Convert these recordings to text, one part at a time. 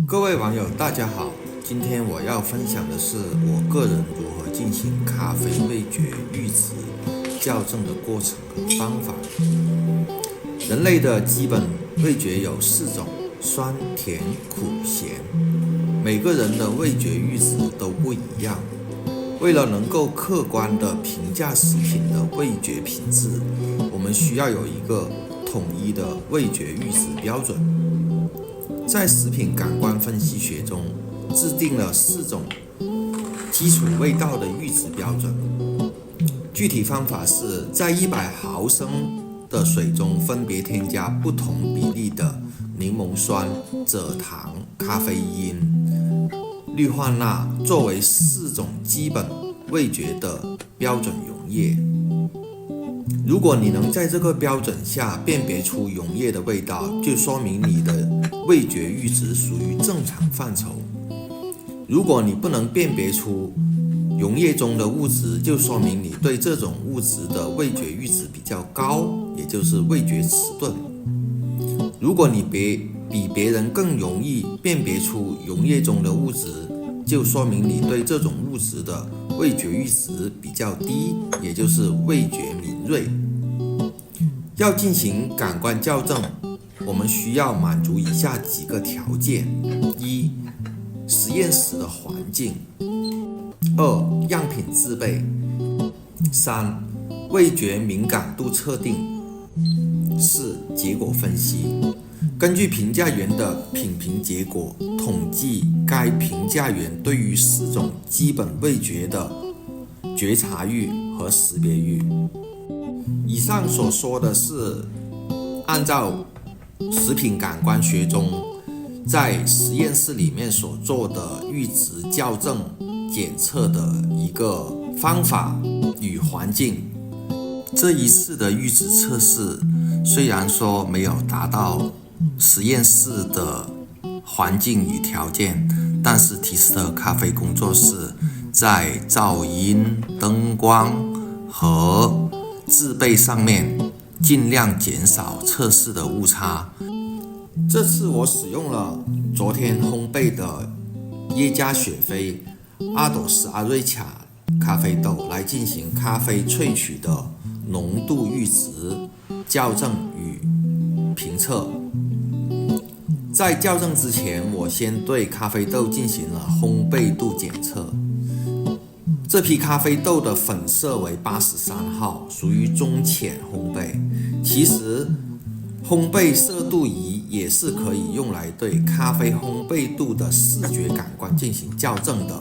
各位网友大家好，今天我要分享的是我个人如何进行咖啡味觉阈值校正的过程和方法。人类的基本味觉有4种：酸、甜、苦、咸。每个人的味觉阈值都不一样。为了能够客观地评价食品的味觉品质，我们需要有一个统一的味觉阈值标准。在食品感官分析学中，制定了4种基础味道的阈值标准。具体方法是在100毫升的水中分别添加不同比例的柠檬酸、蔗糖、咖啡因、氯化钠作为4种基本味觉的标准溶液。如果你能在这个标准下辨别出溶液的味道，就说明你的味觉阈值属于正常范畴。如果你不能辨别出溶液中的物质，就说明你对这种物质的味觉阈值比较高，也就是味觉迟钝。如果你比别人更容易辨别出溶液中的物质，就说明你对这种物质的味觉阈值比较低，也就是味觉敏锐。要进行感官校正，我们需要满足以下几个条件：一、实验室的环境；二、样品制备；三、味觉敏感度测定；四、结果分析。根据评价员的品评结果，统计该评价员对于4种基本味觉的觉察阈和识别阈。以上所说的是按照食品感官学中在实验室里面所做的阈值校正检测的一个方法与环境。这一次的阈值测试虽然说没有达到实验室的环境与条件，但是提斯特咖啡工作室在噪音、灯光和制备上面尽量减少测试的误差。这次我使用了昨天烘焙的耶加雪菲、阿朵斯阿瑞卡咖啡豆来进行咖啡萃取的浓度阈值校正与评测。在校正之前，我先对咖啡豆进行了烘焙度检测。这批咖啡豆的粉色为83号，属于中浅烘焙。其实，烘焙色度仪也是可以用来对咖啡烘焙度的视觉感官进行校正的。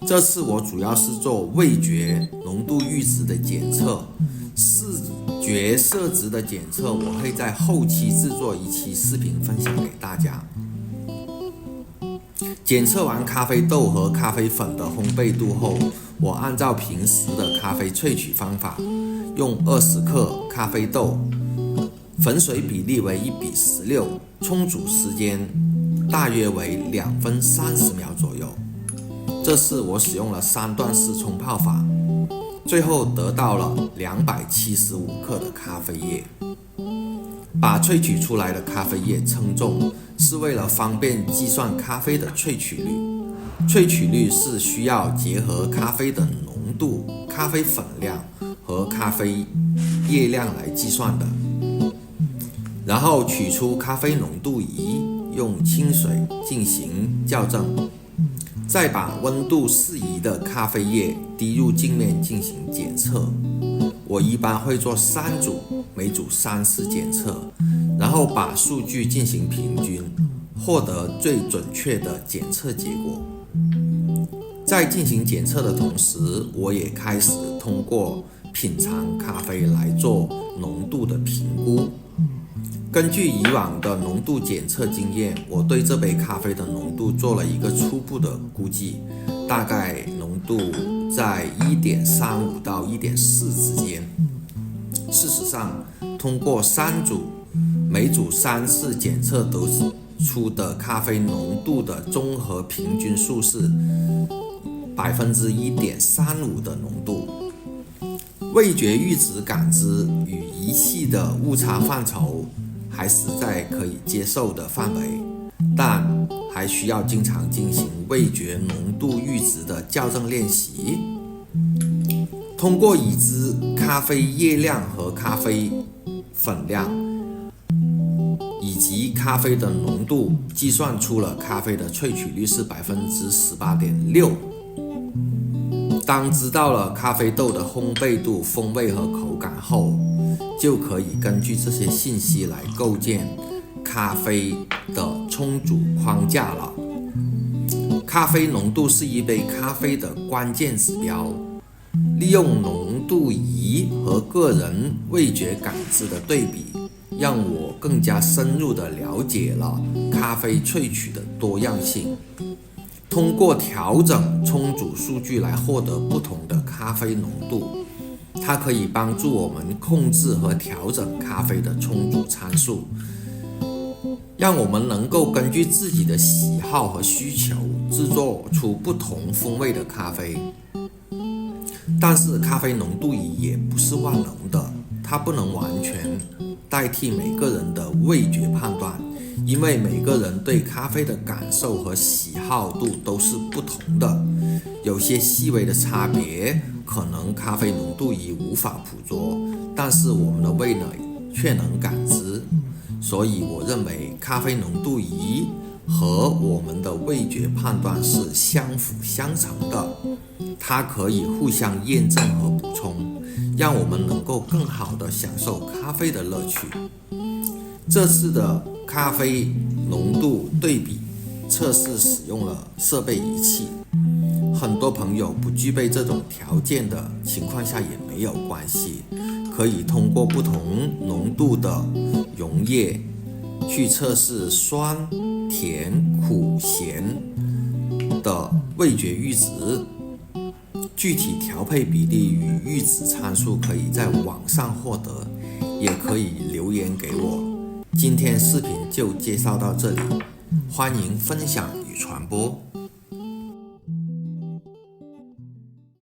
这次我主要是做味觉浓度阈值的检测，视觉色值的检测我会在后期制作一期视频分享给大家。检测完咖啡豆和咖啡粉的烘焙度后，我按照平时的咖啡萃取方法，用20克咖啡豆，粉水比例为1:16，冲煮时间大约为2分30秒左右。这次我使用了3段式冲泡法，最后得到了275克的咖啡液。把萃取出来的咖啡液称重，是为了方便计算咖啡的萃取率。萃取率是需要结合咖啡的浓度、咖啡粉量和咖啡液量来计算的。然后取出咖啡浓度仪，用清水进行校正，再把温度适宜的咖啡液滴入镜面进行检测。我一般会做3组，每组3次检测，然后把数据进行平均，获得最准确的检测结果。在进行检测的同时，我也开始通过品尝咖啡来做浓度的评估。根据以往的浓度检测经验，我对这杯咖啡的浓度做了一个初步的估计，大概浓度在 1.35 到 1.4 之间。事实上，通过3组，每组3次检测得出的咖啡浓度的综合平均数是 1.35% 的浓度。味觉阈值感知与仪器的误差范畴还是在可以接受的范围。但还需要经常进行味觉浓度阈值的校正练习。通过已知咖啡叶量和咖啡粉量以及咖啡的浓度，计算出了咖啡的萃取率是 18.6%。当知道了咖啡豆的烘焙度、风味和口感后，就可以根据这些信息来构建咖啡的冲煮框架了。咖啡浓度是一杯咖啡的关键指标，利用浓度仪和个人味觉感知的对比，让我更加深入地了解了咖啡萃取的多样性。通过调整冲煮数据来获得不同的咖啡浓度，它可以帮助我们控制和调整咖啡的冲煮参数，让我们能够根据自己的喜好和需求制作出不同风味的咖啡。但是咖啡浓度仪也不是万能的，它不能完全代替每个人的味觉判断，因为每个人对咖啡的感受和喜好度都是不同的，有些细微的差别可能咖啡浓度仪无法捕捉，但是我们的味蕾却能感知。所以我认为咖啡浓度仪和我们的味觉判断是相辅相成的，它可以互相验证和补充，让我们能够更好地享受咖啡的乐趣。这次的咖啡浓度对比测试使用了设备仪器，很多朋友不具备这种条件的情况下也没有关系，可以通过不同浓度的溶液去测试酸、甜、苦、咸的味觉阈值。具体调配比例与阈值参数可以在网上获得，也可以留言给我。今天视频就介绍到这里，欢迎分享与传播。